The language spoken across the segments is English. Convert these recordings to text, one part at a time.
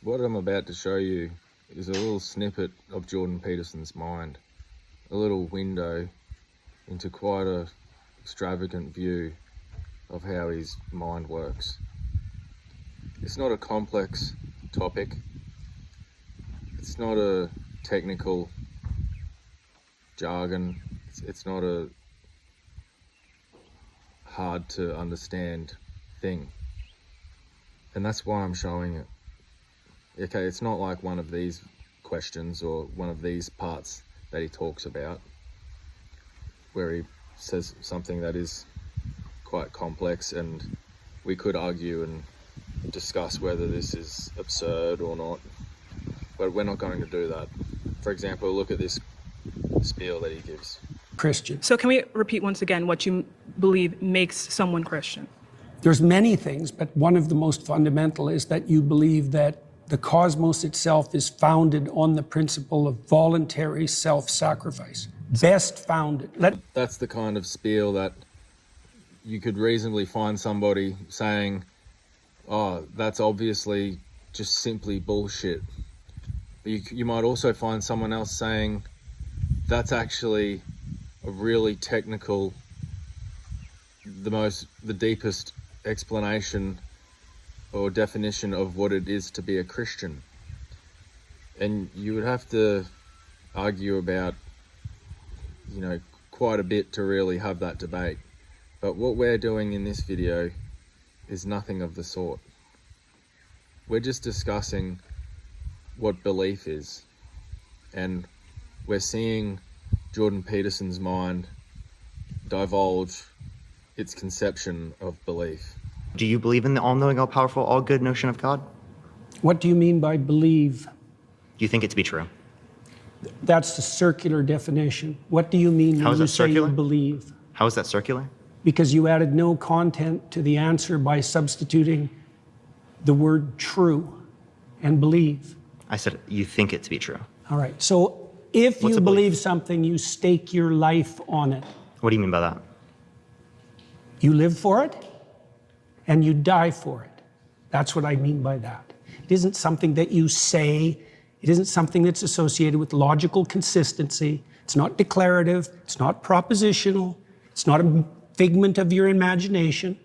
What I'm about to show you is a little snippet of Jordan Peterson's mind, a little window into quite a extravagant view of how his mind works. It's not a complex topic. It's not a technical jargon. It's not a hard to understand thing. And that's why I'm showing it. Okay, it's not like one of these questions or one of these parts that he talks about where he says something that is quite complex, and we could argue and discuss whether this is absurd or not, but we're not going to do that. For example, look at this spiel that he gives. Christian. So can we repeat once again what you believe makes someone Christian? There's many things, but one of the most fundamental is that you believe that the cosmos itself is founded on the principle of voluntary self-sacrifice. Best founded. That's the kind of spiel that you could reasonably find somebody saying, oh, that's obviously just simply bullshit. You might also find someone else saying, that's actually a really technical, the deepest explanation or definition of what it is to be a Christian. And you would have to argue about, quite a bit to really have that debate. But what we're doing in this video is nothing of the sort. We're just discussing what belief is, and we're seeing Jordan Peterson's mind divulge its conception of belief. Do you believe in the all-knowing, all-powerful, all-good notion of God? What do you mean by believe? Do you think it to be true? That's the circular definition. What do you mean How when is you that say you circular? believe? How is that circular? Because you added no content to the answer by substituting the word true and believe. I said you think it to be true. All right, so if What's you a believe belief? something, you stake your life on it. What do you mean by that? You live for it and you die for it. That's what I mean by that. It isn't something that you say. It isn't something that's associated with logical consistency. It's not declarative. It's not propositional. It's not a figment of your imagination.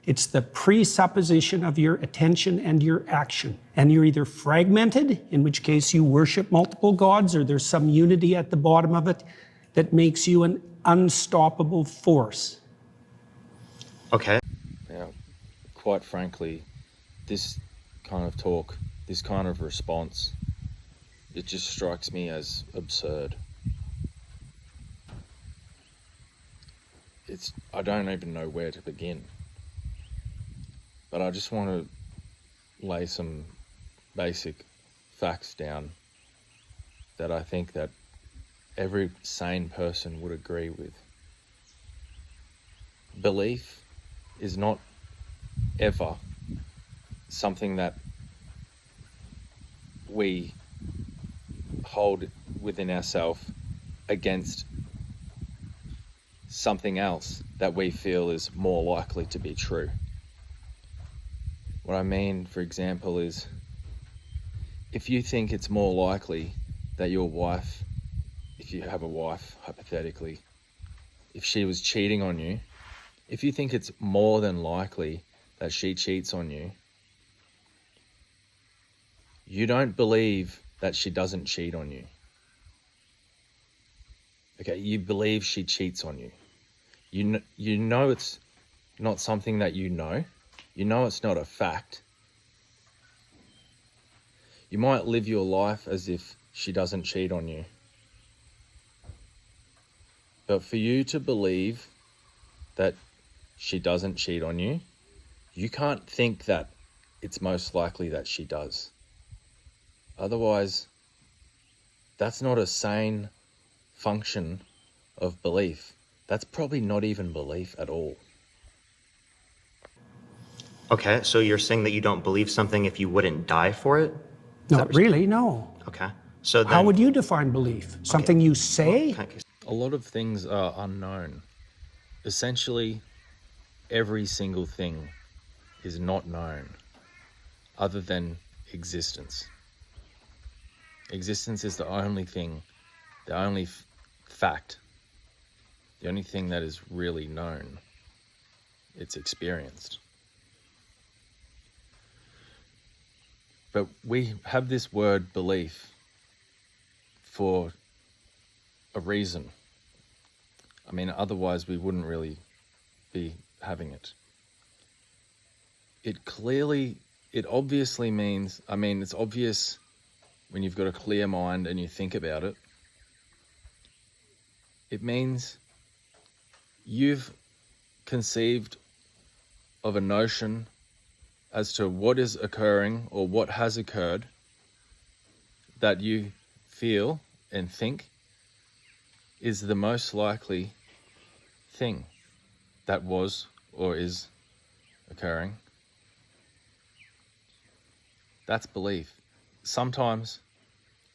It's the presupposition of your attention and your action. And you're either fragmented, in which case you worship multiple gods, or there's some unity at the bottom of it that makes you an unstoppable force. Okay. Now, quite frankly, this kind of talk, this kind of response, it just strikes me as absurd. I don't even know where to begin. But I just want to lay some basic facts down that I think that every sane person would agree with. Belief is not ever something that we hold within ourselves against something else that we feel is more likely to be true. What I mean, for example, is if you think it's more likely that your wife, if you have a wife, hypothetically, if she was cheating on you, if you think it's more than likely that she cheats on you, you don't believe that she doesn't cheat on you. Okay, you believe she cheats on you. You know it's not something that you know. You know it's not a fact. You might live your life as if she doesn't cheat on you. But for you to believe that she doesn't cheat on you, you can't think that it's most likely that she does. Otherwise, that's not a sane function of belief. That's probably not even belief at all. Okay, so you're saying that you don't believe something if you wouldn't die for it? Is that Not what you're really, no. saying? Okay. So then, How would you define belief? Something you say? Okay. A lot of things are unknown. Essentially, every single thing is not known, other than existence. Existence is the only thing, the only fact, the only thing that is really known. It's experienced. But we have this word belief for a reason. I mean, otherwise we wouldn't really be having it. It obviously means, I mean, it's obvious when you've got a clear mind and you think about it. It means you've conceived of a notion as to what is occurring or what has occurred that you feel and think is the most likely thing that was or is occurring. That's belief. Sometimes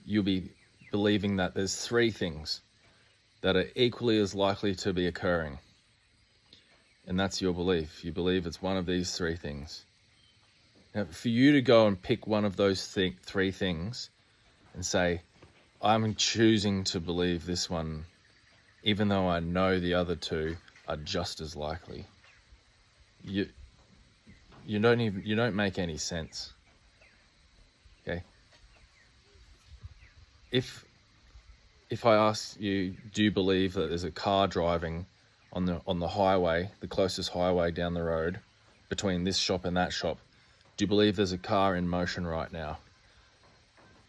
you'll be believing that there's three things that are equally as likely to be occurring. And that's your belief. You believe it's one of these three things. Now, for you to go and pick one of those three things and say, I'm choosing to believe this one, even though I know the other two are just as likely, you don't make any sense. Okay? If I ask you, do you believe that there's a car driving on the highway, the closest highway down the road, between this shop and that shop? Do you believe there's a car in motion right now?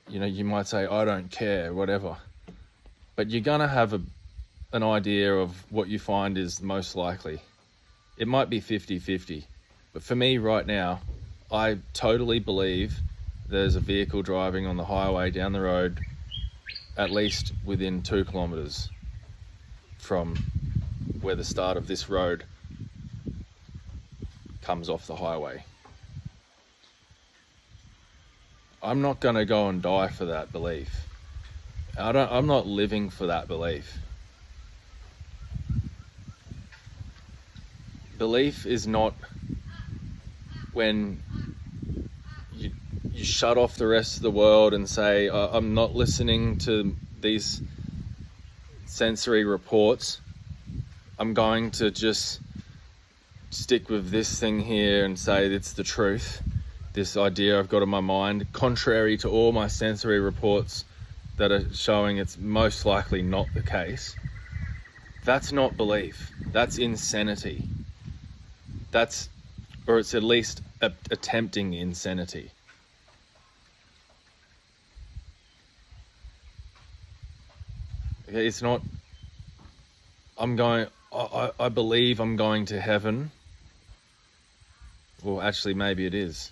You know, you might say, I don't care, whatever. But you're gonna have an idea of what you find is most likely. It might be 50-50. But for me right now, I totally believe there's a vehicle driving on the highway down the road, at least within 2 kilometers from where the start of this road comes off the highway. I'm not going to go and die for that belief. I'm not living for that belief. Belief is not when you shut off the rest of the world and say, I'm not listening to these sensory reports. I'm going to just stick with this thing here and say it's the truth. This idea I've got in my mind, contrary to all my sensory reports that are showing it's most likely not the case. That's not belief. That's insanity. Or it's at least attempting insanity. Okay, it's not, I believe I'm going to heaven. Well, actually, maybe it is.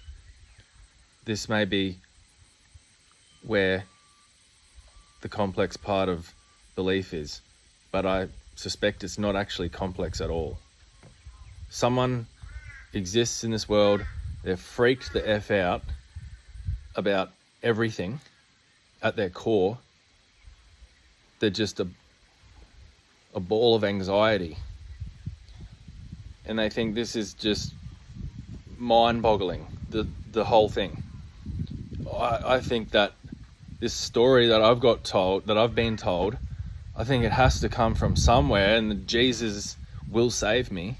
This may be where the complex part of belief is, but I suspect it's not actually complex at all. Someone exists in this world, they're freaked the F out about everything at their core. They're just a ball of anxiety. And they think this is just mind-boggling, the whole thing. I think that this story that I've been told, I think it has to come from somewhere, and Jesus will save me.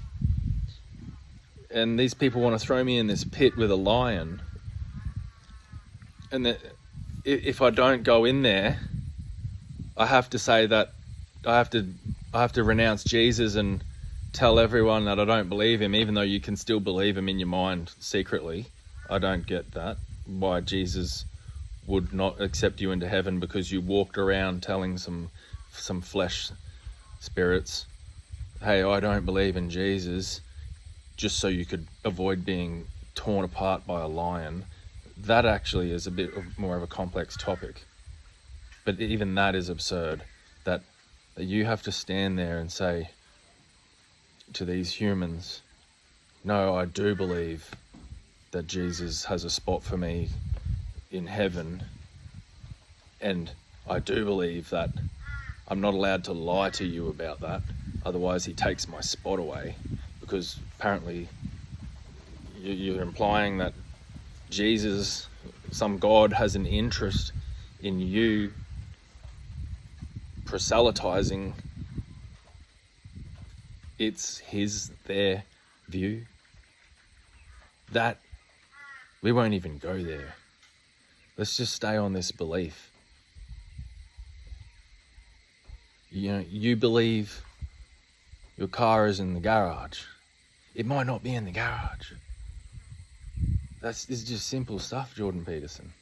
And these people want to throw me in this pit with a lion. And if I don't go in there, I have to say that I have to renounce Jesus and tell everyone that I don't believe him, even though you can still believe him in your mind secretly. I don't get that. Why Jesus would not accept you into heaven because you walked around telling some flesh spirits, hey, I don't believe in Jesus, just so you could avoid being torn apart by a lion. That actually is a bit more of a complex topic. But even that is absurd, that you have to stand there and say to these humans, no, I do believe that Jesus has a spot for me in heaven, and I do believe that I'm not allowed to lie to you about that, otherwise he takes my spot away, because apparently you're implying that Jesus some God has an interest in you proselytizing their view, that we won't even go there. Let's just stay on this belief. You know, you believe your car is in the garage. It might not be in the garage. It's just simple stuff, Jordan Peterson.